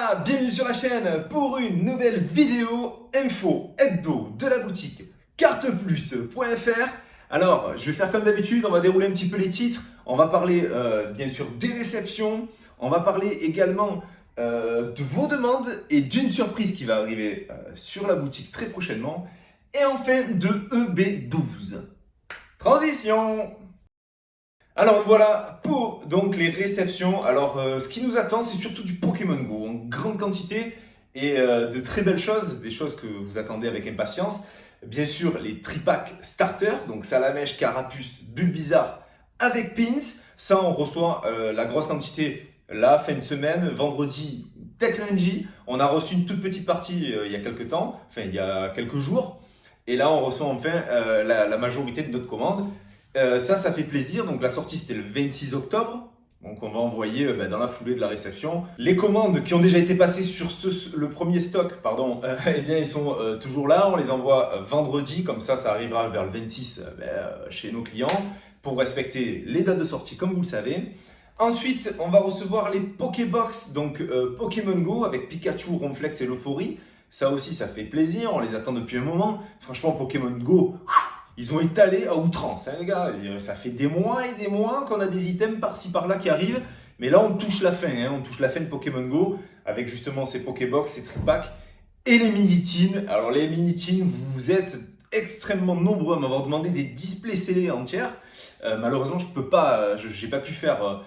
là, bienvenue sur la chaîne pour une nouvelle vidéo info hebdo de la boutique carteplus.fr. Alors, je vais faire comme d'habitude, on va dérouler un petit peu les titres, on va parler bien sûr des réceptions, on va parler également de vos demandes et d'une surprise qui va arriver sur la boutique très prochainement, et enfin de EB12. Transition! Alors voilà pour donc les réceptions. Alors ce qui nous attend, c'est surtout du Pokémon Go en grande quantité et de très belles choses, des choses que vous attendez avec impatience. Bien sûr les tripacks starter, donc Salamèche, Carapuce, Bulbizarre avec Pins. Ça on reçoit la grosse quantité la fin de semaine, vendredi, peut-être lundi. On a reçu une toute petite partie il y a quelques temps, enfin il y a quelques jours. Et là on reçoit enfin la majorité de notre commande. Ça fait plaisir. Donc la sortie c'était le 26 octobre. Donc on va envoyer dans la foulée de la réception. Les commandes qui ont déjà été passées sur le premier stock, pardon, eh bien ils sont toujours là. On les envoie vendredi, comme ça arrivera vers le 26 chez nos clients pour respecter les dates de sortie comme vous le savez. Ensuite, on va recevoir les Pokébox, donc Pokémon Go avec Pikachu, Ronflex et Lophorie. Ça aussi, ça fait plaisir, on les attend depuis un moment. Franchement, Pokémon Go, ils ont étalé à outrance, hein, les gars. Ça fait des mois et des mois qu'on a des items par-ci par-là qui arrivent. Mais là, on touche la fin. Hein, on touche la fin de Pokémon Go avec justement ces Pokébox, ces tripacks et les mini-teens. Alors, les mini-teens, vous êtes extrêmement nombreux à m'avoir demandé des displays scellés entières. Malheureusement, je peux pas, j'ai pas pu faire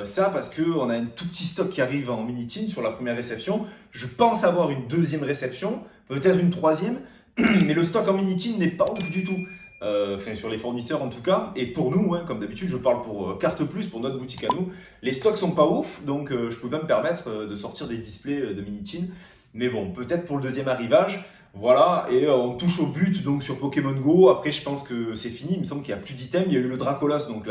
ça parce qu'on a un tout petit stock qui arrive en mini-teen sur la première réception. Je pense avoir une deuxième réception, peut-être une troisième. Mais le stock en mini-teen n'est pas ouf du tout. Enfin, sur les fournisseurs en tout cas, et pour nous, hein, comme d'habitude, je parle pour Carte Plus, pour notre boutique à nous, les stocks sont pas ouf, donc je peux pas me permettre de sortir des displays de mini-teen. Mais bon, peut-être pour le deuxième arrivage, voilà, et on touche au but donc sur Pokémon Go. Après, je pense que c'est fini, il me semble qu'il n'y a plus d'items. Il y a eu le Dracolos, donc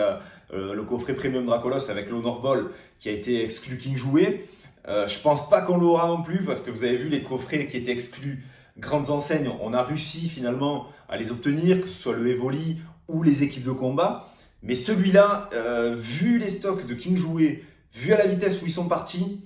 le coffret Premium Dracolos avec l'Honor Ball qui a été exclu King Jouet. Je pense pas qu'on l'aura non plus, parce que vous avez vu les coffrets qui étaient exclus grandes enseignes, on a réussi finalement à les obtenir, que ce soit le Evoli ou les équipes de combat. Mais celui-là, vu les stocks de King Jouet, vu à la vitesse où ils sont partis,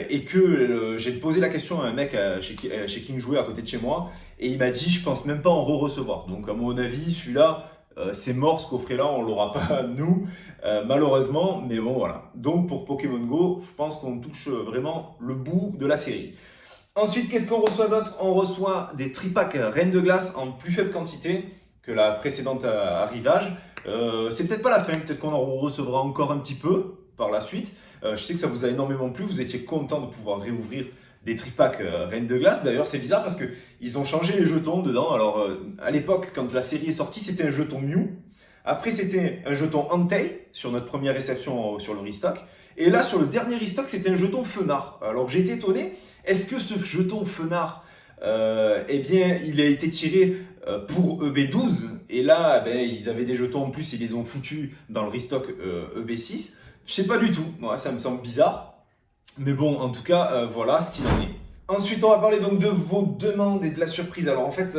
et que j'ai posé la question à un mec chez King Jouet à côté de chez moi, et il m'a dit je pense même pas en re-recevoir. Donc à mon avis, celui-là, c'est mort, ce coffret-là, on l'aura pas nous, malheureusement. Mais bon voilà. Donc pour Pokémon Go, je pense qu'on touche vraiment le bout de la série. Ensuite, qu'est-ce qu'on reçoit d'autre? On reçoit des tripacks Reine de Glace en plus faible quantité que la précédente arrivage. C'est peut-être pas la fin, peut-être qu'on en recevra encore un petit peu par la suite. Je sais que ça vous a énormément plu, vous étiez content de pouvoir réouvrir des tripacks Reine de Glace. D'ailleurs, c'est bizarre parce qu'ils ont changé les jetons dedans. Alors, à l'époque, quand la série est sortie, c'était un jeton Mew. Après, c'était un jeton Entei sur notre première réception sur le restock. Et là, sur le dernier restock, c'était un jeton Fenard. Alors, j'ai été étonné. Est-ce que ce jeton Fenard, eh bien, il a été tiré pour EB12 et là, ben, ils avaient des jetons en plus, ils les ont foutus dans le restock EB6. Je sais pas du tout, moi, ça me semble bizarre. Mais bon, en tout cas, voilà ce qu'il en est. Ensuite, on va parler donc de vos demandes et de la surprise. Alors en fait,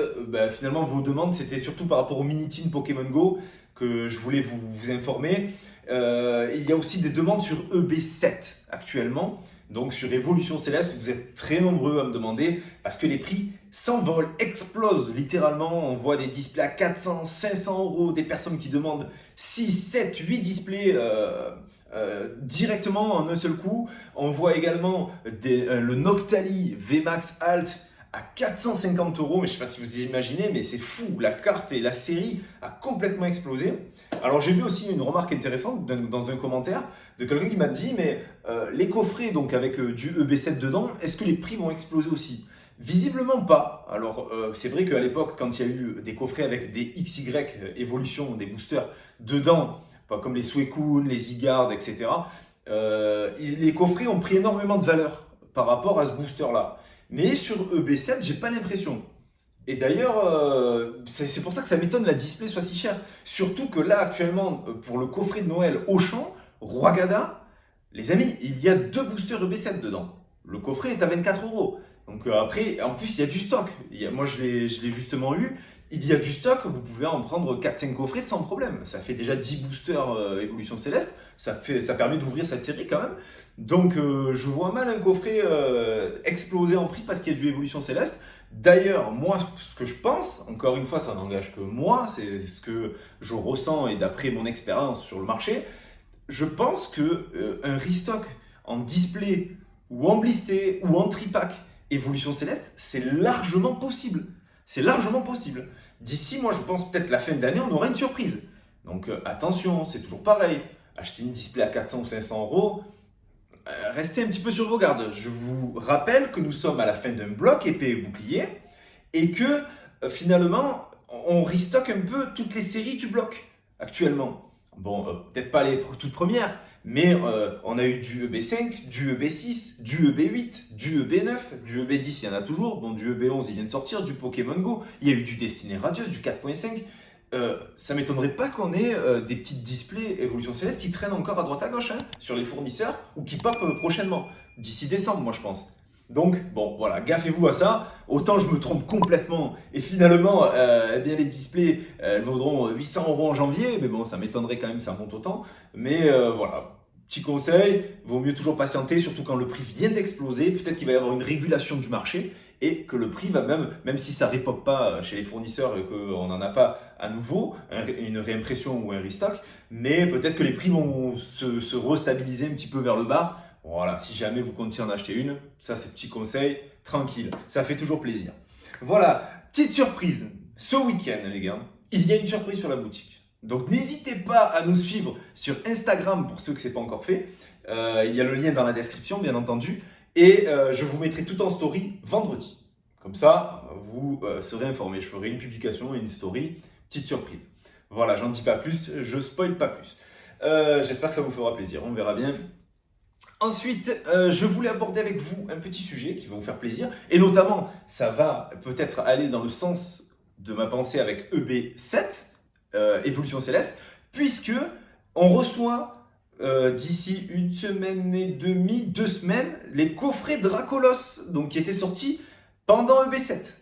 finalement, vos demandes, c'était surtout par rapport au mini-teen Pokémon Go que je voulais vous informer. Il y a aussi des demandes sur EB7 actuellement. Donc sur Évolution Céleste, vous êtes très nombreux à me demander parce que les prix s'envolent, explosent littéralement. On voit des displays à 400, 500 euros, des personnes qui demandent 6, 7, 8 displays directement en un seul coup. On voit également le Noctali VMAX Alt à 450 euros, mais je ne sais pas si vous imaginez, mais c'est fou, la carte et la série a complètement explosé. Alors j'ai vu aussi une remarque intéressante dans un commentaire de quelqu'un qui m'a dit, mais les coffrets donc avec du EB7 dedans, est-ce que les prix vont exploser aussi? Visiblement pas. Alors c'est vrai qu'à l'époque, quand il y a eu des coffrets avec des XY évolution, des boosters dedans, pas comme les Suicune, les Zygarde, etc., les coffrets ont pris énormément de valeur par rapport à ce booster-là. Mais sur EB7, j'ai pas l'impression. Et d'ailleurs, c'est pour ça que ça m'étonne la display soit si chère. Surtout que là, actuellement, pour le coffret de Noël Auchan, Roigada, les amis, il y a 2 boosters EB7 dedans. Le coffret est à 24 euros. Donc après, en plus, il y a du stock. Moi, je l'ai justement eu. Il y a du stock, vous pouvez en prendre 4-5 coffrets sans problème. Ça fait déjà 10 boosters Évolution Céleste. Ça permet d'ouvrir cette série quand même. Donc je vois mal un coffret exploser en prix parce qu'il y a du Évolution Céleste. D'ailleurs, moi, ce que je pense, encore une fois, ça n'engage que moi, c'est ce que je ressens et d'après mon expérience sur le marché, je pense que un restock en display ou en blister ou en tripack Évolution Céleste, c'est largement possible. C'est largement possible. D'ici, moi, je pense peut-être la fin de l'année, on aura une surprise. Donc attention, c'est toujours pareil. Acheter une display à 400 ou 500 euros, restez un petit peu sur vos gardes. Je vous rappelle que nous sommes à la fin d'un bloc épée et bouclier et que finalement, on restock un peu toutes les séries du bloc actuellement. Bon, peut-être pas les toutes premières, mais on a eu du EB5, du EB6, du EB8, du EB9, du EB10, il y en a toujours. Bon, du EB11, il vient de sortir, du Pokémon Go, il y a eu du Destiny Radius, du 4.5. Ça m'étonnerait pas qu'on ait des petites displays Évolution Céleste qui traînent encore à droite à gauche hein, sur les fournisseurs ou qui pop prochainement, d'ici décembre, moi je pense. Donc, bon, voilà, gaffez-vous à ça. Autant je me trompe complètement et finalement, eh bien, les displays, elles vaudront 800 euros en janvier, mais bon, ça m'étonnerait quand même que ça monte autant. Mais voilà, petit conseil, vaut mieux toujours patienter, surtout quand le prix vient d'exploser. Peut-être qu'il va y avoir une régulation du marché et que le prix va même si ça ne répop pas chez les fournisseurs et qu'on n'en a pas à nouveau, une réimpression ou un restock, mais peut-être que les prix vont se restabiliser un petit peu vers le bas. Voilà, si jamais vous comptiez en acheter une, ça c'est petit conseil, tranquille, ça fait toujours plaisir. Voilà, petite surprise, ce week-end les gars, il y a une surprise sur la boutique. Donc n'hésitez pas à nous suivre sur Instagram pour ceux que ce n'est pas encore fait. Il y a le lien dans la description bien entendu. Et je vous mettrai tout en story vendredi. Comme ça, vous serez informés. Je ferai une publication et une story, petite surprise. Voilà, j'en dis pas plus, je spoil pas plus. J'espère que ça vous fera plaisir, on verra bien. Ensuite, je voulais aborder avec vous un petit sujet qui va vous faire plaisir. Et notamment, ça va peut-être aller dans le sens de ma pensée avec EB7, Évolution Céleste, puisque on reçoit d'ici une semaine et demie, 2 semaines, les coffrets Dracolos, donc qui étaient sortis pendant EB7,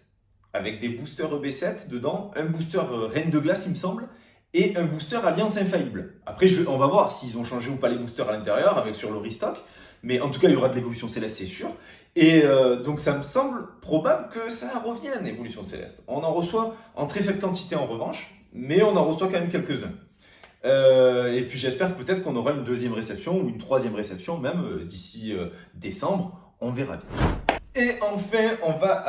avec des boosters EB7 dedans, un booster Reine de Glace il me semble, et un booster Alliance Infaillible. Après, on va voir s'ils ont changé ou pas les boosters à l'intérieur, avec sur le restock, mais en tout cas, il y aura de l'évolution céleste, c'est sûr. Et donc, ça me semble probable que ça revienne, évolution céleste. On en reçoit en très faible quantité en revanche, mais on en reçoit quand même quelques-uns. Et puis j'espère peut-être qu'on aura une deuxième réception ou une troisième réception même d'ici décembre, on verra bien. Et enfin, on va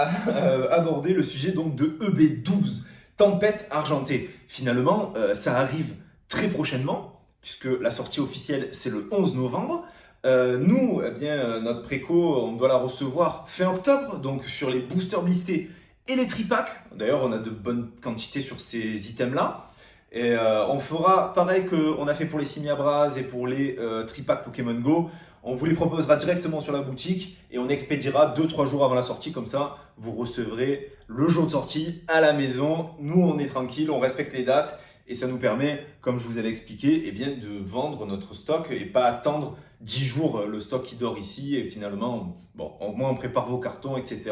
aborder le sujet donc de EB12, Tempête Argentée. Finalement, ça arrive très prochainement, puisque la sortie officielle c'est le 11 novembre. Nous, eh bien, notre préco, on doit la recevoir fin octobre, donc sur les boosters blistés et les tripacks. D'ailleurs, on a de bonnes quantités sur ces items-là. Et on fera pareil qu'on a fait pour les Simiabras et pour les tripacks Pokémon Go. On vous les proposera directement sur la boutique et on expédiera 2-3 jours avant la sortie. Comme ça, vous recevrez le jour de sortie à la maison. Nous, on est tranquille, on respecte les dates et ça nous permet, comme je vous avais expliqué, eh bien, de vendre notre stock et pas attendre 10 jours le stock qui dort ici. Et finalement, bon, au moins on prépare vos cartons, etc.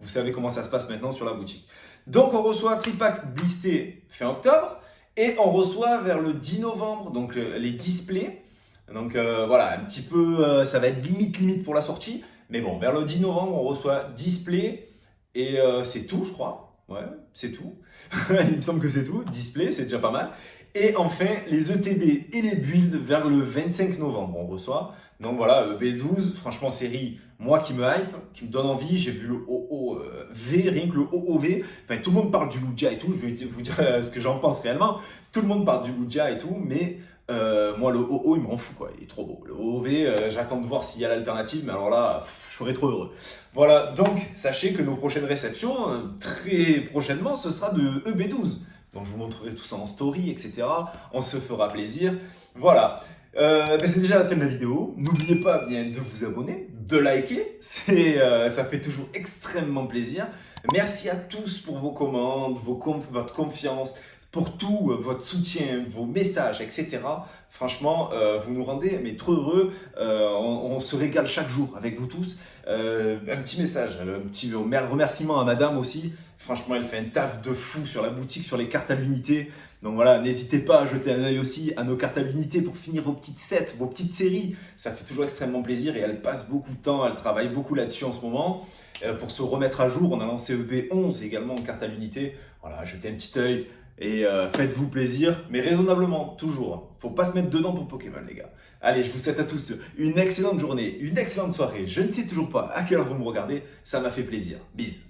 Vous savez comment ça se passe maintenant sur la boutique. Donc, on reçoit un tripack blisté fin octobre. Et on reçoit vers le 10 novembre donc les displays. Donc voilà, un petit peu, ça va être limite pour la sortie. Mais bon, vers le 10 novembre, on reçoit display et c'est tout, je crois. Ouais, c'est tout. Il me semble que c'est tout. Display, c'est déjà pas mal. Et enfin, les ETB et les builds vers le 25 novembre, on reçoit. Donc voilà, B12, franchement, série, moi qui me hype, qui me donne envie. J'ai vu le OOV, rien que le OOV. Enfin, tout le monde parle du Lugia et tout. Je vais vous dire ce que j'en pense réellement. Tout le monde parle du Lugia et tout, mais moi, le OO, il me rend fou, quoi. Il est trop beau. Le OOV, j'attends de voir s'il y a l'alternative, mais alors là, je serais trop heureux. Voilà, donc, sachez que nos prochaines réceptions, très prochainement, ce sera de EB12. Donc, je vous montrerai tout ça en story, etc. On se fera plaisir. Voilà. C'est déjà la fin de la vidéo. N'oubliez pas bien de vous abonner, de liker. Ça fait toujours extrêmement plaisir. Merci à tous pour vos commandes, votre confiance, pour tout votre soutien, vos messages, etc. Franchement, vous nous rendez mais trop heureux. On se régale chaque jour avec vous tous. Un petit message, un petit remerciement à madame aussi. Franchement, elle fait un taf de fou sur la boutique, sur les cartes à l'unité. Donc voilà, n'hésitez pas à jeter un œil aussi à nos cartes à l'unité pour finir vos petites sets, vos petites séries. Ça fait toujours extrêmement plaisir et elle passe beaucoup de temps, elle travaille beaucoup là-dessus en ce moment. Pour se remettre à jour, on a lancé EB11 également en carte à l'unité. Voilà, jetez un petit œil et faites-vous plaisir, mais raisonnablement, toujours. Faut pas se mettre dedans pour Pokémon, les gars. Allez, je vous souhaite à tous une excellente journée, une excellente soirée. Je ne sais toujours pas à quelle heure vous me regardez, ça m'a fait plaisir. Bisous.